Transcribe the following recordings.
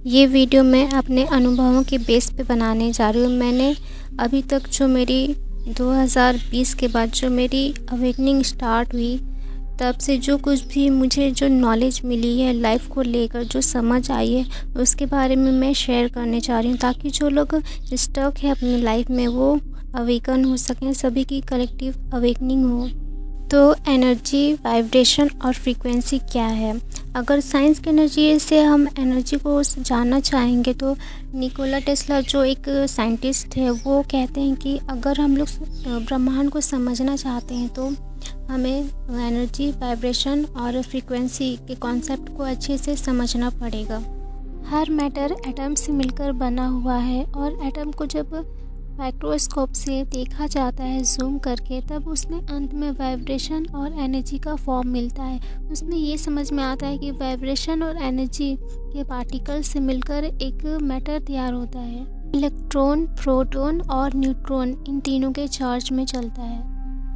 ये वीडियो मैं अपने अनुभवों के बेस पे बनाने जा रही हूँ। मैंने अभी तक जो मेरी 2020 के बाद जो मेरी अवेकनिंग स्टार्ट हुई, तब से जो कुछ भी मुझे जो नॉलेज मिली है लाइफ को लेकर, जो समझ आई है, उसके बारे में मैं शेयर करने जा रही हूँ, ताकि जो लोग स्टक है अपनी लाइफ में वो अवेकन हो सकें, सभी की कलेक्टिव अवेकनिंग हो। तो एनर्जी, वाइब्रेशन और फ्रीक्वेंसी क्या है? अगर साइंस के नज़रिए से हम एनर्जी को जानना चाहेंगे तो निकोला टेस्ला जो एक साइंटिस्ट है वो कहते हैं कि अगर हम लोग ब्रह्मांड को समझना चाहते हैं तो हमें एनर्जी, वाइब्रेशन और फ्रीक्वेंसी के कॉन्सेप्ट को अच्छे से समझना पड़ेगा। हर मैटर एटम से मिलकर बना हुआ है और एटम को जब माइक्रोस्कोप से देखा जाता है जूम करके, तब उसमें अंत में वाइब्रेशन और एनर्जी का फॉर्म मिलता है। उसमें ये समझ में आता है कि वाइब्रेशन और एनर्जी के पार्टिकल से मिलकर एक मैटर तैयार होता है। इलेक्ट्रॉन, प्रोटॉन और न्यूट्रॉन इन तीनों के चार्ज में चलता है।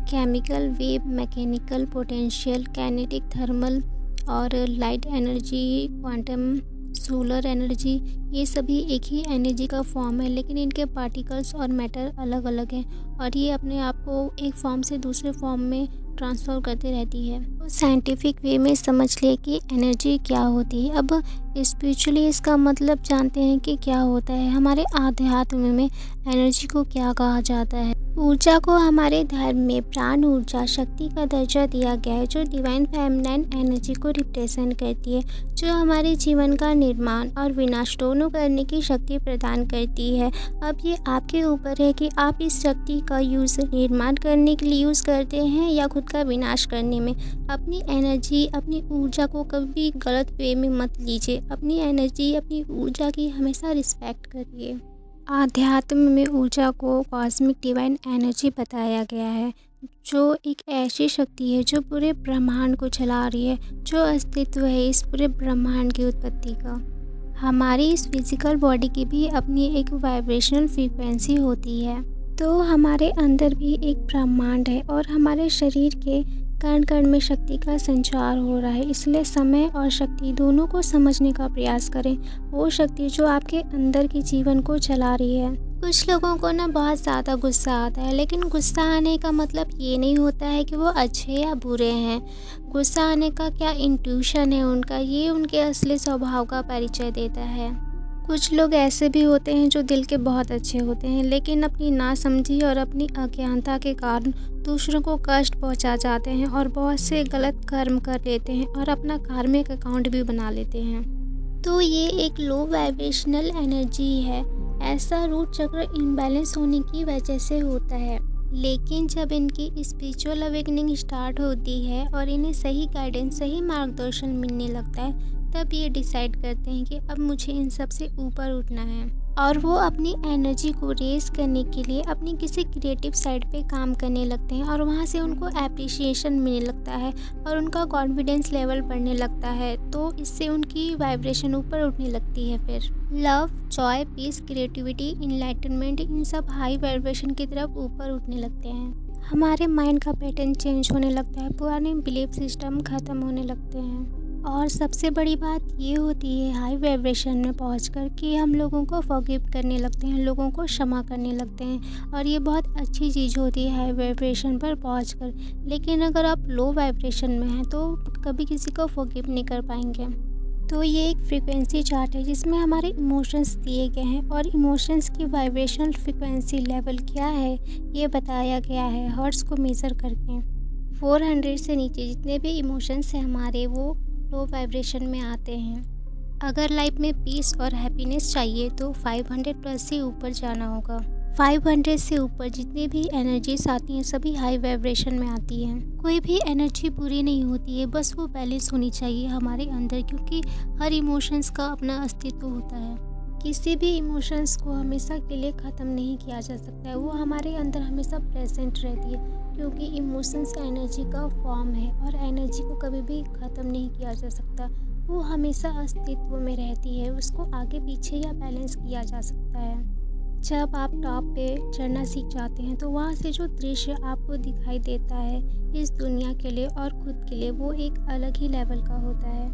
Chemical wave, mechanical potential, kinetic, thermal और light energy, quantum, solar energy, ये सभी एक ही एनर्जी का फॉर्म है, लेकिन इनके पार्टिकल्स और मैटर अलग अलग हैं और ये अपने आप को एक फॉर्म से दूसरे फॉर्म में ट्रांसफ़र करती रहती है। तो साइंटिफिक वे में समझ ले कि एनर्जी क्या होती है। अब स्पिरिचुअली इसका मतलब जानते हैं कि क्या होता है। हमारे आध्यात्म में एनर्जी को क्या कहा जाता है? ऊर्जा को हमारे धर्म में प्राण ऊर्जा, शक्ति का दर्जा दिया गया है, जो डिवाइन फेमिनाइन एनर्जी को रिप्रेजेंट करती है, जो हमारे जीवन का निर्माण और विनाश दोनों करने की शक्ति प्रदान करती है। अब ये आपके ऊपर है कि आप इस शक्ति का यूज़ निर्माण करने के लिए यूज़ करते हैं या खुद का विनाश करने में। अपनी एनर्जी, अपनी ऊर्जा को कभी गलत वे में मत लीजिए। अपनी एनर्जी, अपनी ऊर्जा की हमेशा रिस्पेक्ट करिए। आध्यात्म में ऊर्जा को कॉस्मिक डिवाइन एनर्जी बताया गया है, जो एक ऐसी शक्ति है जो पूरे ब्रह्मांड को चला रही है, जो अस्तित्व है इस पूरे ब्रह्मांड की उत्पत्ति का। हमारी इस फिजिकल बॉडी की भी अपनी एक वाइब्रेशनल फ्रीक्वेंसी होती है। तो हमारे अंदर भी एक ब्रह्मांड है और हमारे शरीर के कण कण में शक्ति का संचार हो रहा है। इसलिए समय और शक्ति दोनों को समझने का प्रयास करें। वो शक्ति जो आपके अंदर के जीवन को चला रही है। कुछ लोगों को ना बहुत ज़्यादा गुस्सा आता है, लेकिन गुस्सा आने का मतलब ये नहीं होता है कि वो अच्छे या बुरे हैं। गुस्सा आने का क्या इंट्यूशन है उनका, ये उनके असली स्वभाव का परिचय देता है। कुछ लोग ऐसे भी होते हैं जो दिल के बहुत अच्छे होते हैं, लेकिन अपनी नासमझी और अपनी अज्ञानता के कारण दूसरों को कष्ट पहुंचा जाते हैं और बहुत से गलत कर्म कर लेते हैं और अपना कार्मिक अकाउंट भी बना लेते हैं। तो ये एक लो वाइब्रेशनल एनर्जी है। ऐसा रूट चक्र इम्बैलेंस होने की वजह से होता है। लेकिन जब इनकी स्पिरिचुअल अवेकनिंग स्टार्ट होती है और इन्हें सही गाइडेंस, सही मार्गदर्शन मिलने लगता है, तब ये डिसाइड करते हैं कि अब मुझे इन सब से ऊपर उठना है और वो अपनी एनर्जी को रेस करने के लिए अपनी किसी क्रिएटिव साइड पे काम करने लगते हैं और वहाँ से उनको एप्रिसिएशन मिलने लगता है और उनका कॉन्फिडेंस लेवल बढ़ने लगता है। तो इससे उनकी वाइब्रेशन ऊपर उठने लगती है। फिर love, joy, peace, creativity, enlightenment, इन सब हाई वाइब्रेशन की तरफ ऊपर उठने लगते हैं। हमारे माइंड का पैटर्न चेंज होने लगता है, पुराने बिलीफ सिस्टम ख़त्म होने लगते हैं और सबसे बड़ी बात ये होती है हाई वाइब्रेशन में पहुंचकर कि हम लोगों को फॉरगिव करने लगते हैं, लोगों को क्षमा करने लगते हैं और ये बहुत अच्छी चीज़ होती है हाई वाइब्रेशन पर पहुंचकर। लेकिन अगर आप लो वाइब्रेशन में हैं तो कभी किसी को फॉरगिव नहीं कर पाएंगे। तो ये एक फ्रीक्वेंसी चार्ट है जिसमें हमारे इमोशंस दिए गए हैं और इमोशंस की वाइब्रेशनल फ्रीक्वेंसी लेवल क्या है ये बताया गया है हर्ट्ज को मेज़र करके। 400 से नीचे जितने भी इमोशंस हैं हमारे, वो लो वाइब्रेशन में आते हैं। अगर लाइफ में पीस और हैप्पीनेस चाहिए तो 500 प्लस से ऊपर जाना होगा। 500 से ऊपर जितनी भी एनर्जीज आती हैं सभी हाई वाइब्रेशन में आती हैं। कोई भी एनर्जी बुरी नहीं होती है, बस वो बैलेंस होनी चाहिए हमारे अंदर, क्योंकि हर इमोशंस का अपना अस्तित्व होता है। किसी भी इमोशंस को हमेशा के लिए ख़त्म नहीं किया जा सकता है, वो हमारे अंदर हमेशा प्रेजेंट रहती है, क्योंकि इमोशंस एनर्जी का फॉर्म है और एनर्जी को कभी भी ख़त्म नहीं किया जा सकता। वो हमेशा अस्तित्व में रहती है, उसको आगे पीछे या बैलेंस किया जा सकता है। जब आप टॉप पे चढ़ना सीख जाते हैं तो वहाँ से जो दृश्य आपको दिखाई देता है इस दुनिया के लिए और खुद के लिए, वो एक अलग ही लेवल का होता है।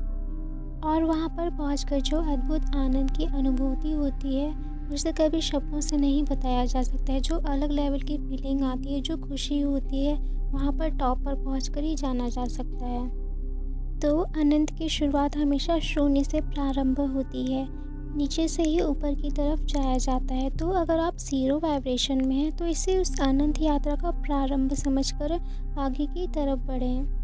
और वहाँ पर पहुँचकर जो अद्भुत आनंद की अनुभूति होती है उसे कभी शब्दों से नहीं बताया जा सकता है। जो अलग लेवल की फीलिंग आती है, जो खुशी होती है, वहाँ पर टॉप पर पहुँचकर ही जाना जा सकता है। तो आनंद की शुरुआत हमेशा शून्य से प्रारंभ होती है, नीचे से ही ऊपर की तरफ जाया जाता है। तो अगर आप ज़ीरो वाइब्रेशन में हैं तो इसे उस आनंद यात्रा का प्रारंभ समझकर आगे की तरफ बढ़ें।